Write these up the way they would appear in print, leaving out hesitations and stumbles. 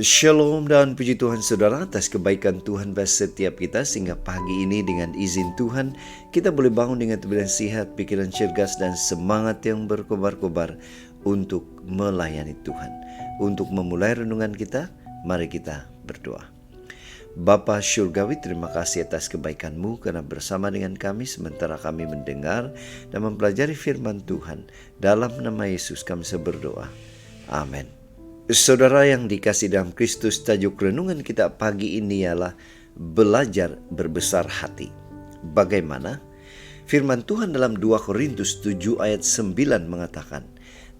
Shalom dan puji Tuhan saudara atas kebaikan Tuhan bagi setiap kita, sehingga pagi ini dengan izin Tuhan kita boleh bangun dengan tubuh dan sihat, pikiran cergas dan semangat yang berkobar-kobar untuk melayani Tuhan. Untuk memulai renungan kita, mari kita berdoa. Bapa Syurgawi, terima kasih atas kebaikan-Mu karena bersama dengan kami sementara kami mendengar dan mempelajari firman Tuhan. Dalam nama Yesus kami berdoa. Amin. Saudara yang dikasih dalam Kristus, tajuk renungan kita pagi ini ialah belajar berbesar hati. Bagaimana? Firman Tuhan dalam 2 Korintus 7 ayat 9 mengatakan,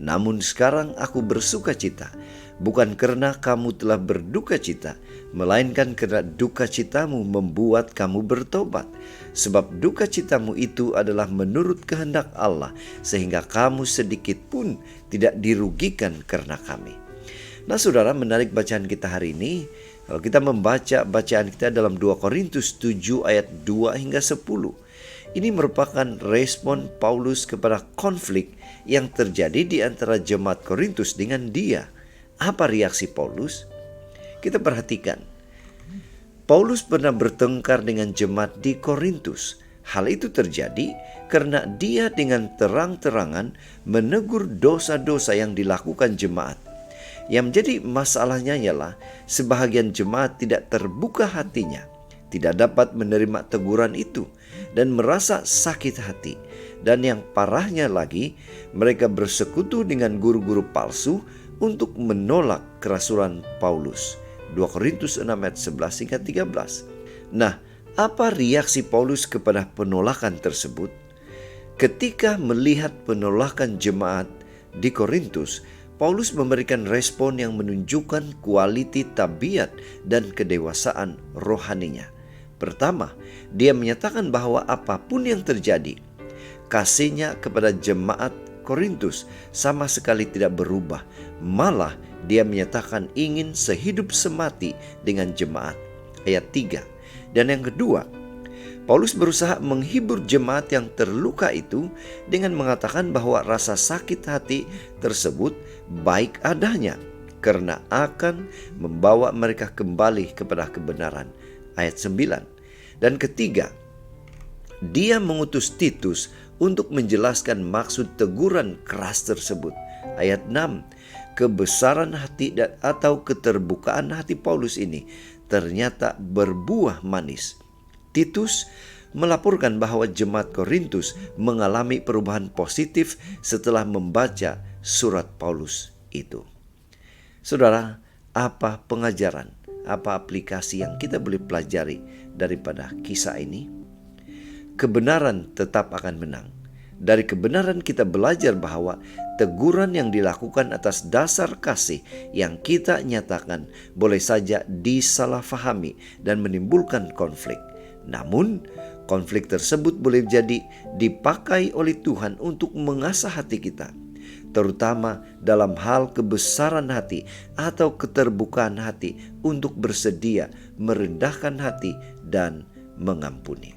"Namun sekarang aku bersuka cita, bukan karena kamu telah berduka cita, melainkan karena duka citamu membuat kamu bertobat. Sebab duka citamu itu adalah menurut kehendak Allah, sehingga kamu sedikit pun tidak dirugikan karena kami." Nah saudara, menarik bacaan kita hari ini. Kalau kita membaca bacaan kita dalam 2 Korintus 7 ayat 2 hingga 10. Ini merupakan respon Paulus kepada konflik yang terjadi di antara jemaat Korintus dengan dia. Apa reaksi Paulus? Kita perhatikan. Paulus pernah bertengkar dengan jemaat di Korintus. Hal itu terjadi karena dia dengan terang-terangan menegur dosa-dosa yang dilakukan jemaat. Yang menjadi masalahnya ialah sebahagian jemaat tidak terbuka hatinya, tidak dapat menerima teguran itu dan merasa sakit hati. Dan yang parahnya lagi, mereka bersekutu dengan guru-guru palsu untuk menolak kerasulan Paulus. 2 Korintus 6 ayat 11 hingga 13. Nah, apa reaksi Paulus kepada penolakan tersebut? Ketika melihat penolakan jemaat di Korintus, Paulus memberikan respon yang menunjukkan kualiti tabiat dan kedewasaan rohaninya. Pertama, dia menyatakan bahwa apapun yang terjadi, kasihnya kepada jemaat Korintus sama sekali tidak berubah. Malah dia menyatakan ingin sehidup semati dengan jemaat. Ayat 3. Dan yang kedua, Paulus berusaha menghibur jemaat yang terluka itu dengan mengatakan bahwa rasa sakit hati tersebut baik adanya karena akan membawa mereka kembali kepada kebenaran. Ayat 9. Dan ketiga, dia mengutus Titus untuk menjelaskan maksud teguran keras tersebut. Ayat 6. Kebesaran hati atau keterbukaan hati Paulus ini ternyata berbuah manis. Titus melaporkan bahwa jemaat Korintus mengalami perubahan positif setelah membaca surat Paulus itu. Saudara, apa pengajaran, apa aplikasi yang kita boleh pelajari daripada kisah ini? Kebenaran tetap akan menang. Dari kebenaran kita belajar bahwa teguran yang dilakukan atas dasar kasih yang kita nyatakan boleh saja disalahfahami dan menimbulkan konflik. Namun, konflik tersebut boleh jadi dipakai oleh Tuhan untuk mengasah hati kita, terutama dalam hal kebesaran hati atau keterbukaan hati untuk bersedia merendahkan hati dan mengampuni.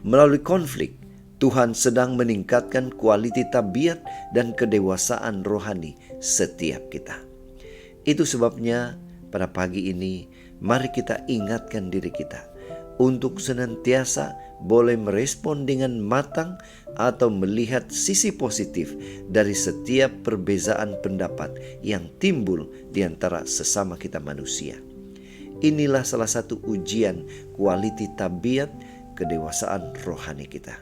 Melalui konflik, Tuhan sedang meningkatkan kualiti tabiat dan kedewasaan rohani setiap kita. Itu sebabnya pada pagi ini mari kita ingatkan diri kita untuk senantiasa boleh merespon dengan matang atau melihat sisi positif dari setiap perbezaan pendapat yang timbul di antara sesama kita manusia. Inilah salah satu ujian kualiti tabiat kedewasaan rohani kita.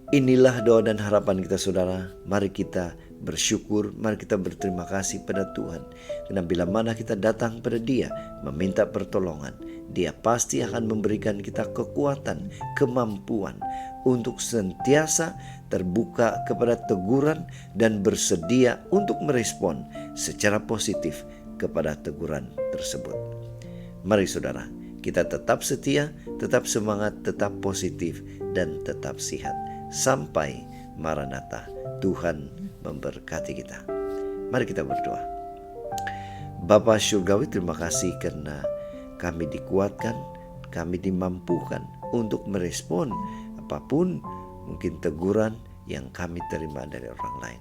Inilah doa dan harapan kita saudara. Mari kita bersyukur, mari kita berterima kasih pada Tuhan. Karena bila mana kita datang pada Dia meminta pertolongan, Dia pasti akan memberikan kita kekuatan, kemampuan untuk senantiasa terbuka kepada teguran dan bersedia untuk merespon secara positif kepada teguran tersebut. Mari saudara, kita tetap setia, tetap semangat, tetap positif, dan tetap sehat. Sampai Maranatha, Tuhan memberkati kita. Mari kita berdoa. Bapa Syurgawi, terima kasih karena kami dikuatkan, kami dimampukan untuk merespon apapun mungkin teguran yang kami terima dari orang lain.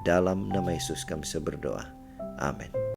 Dalam nama Yesus kami berdoa. Amin.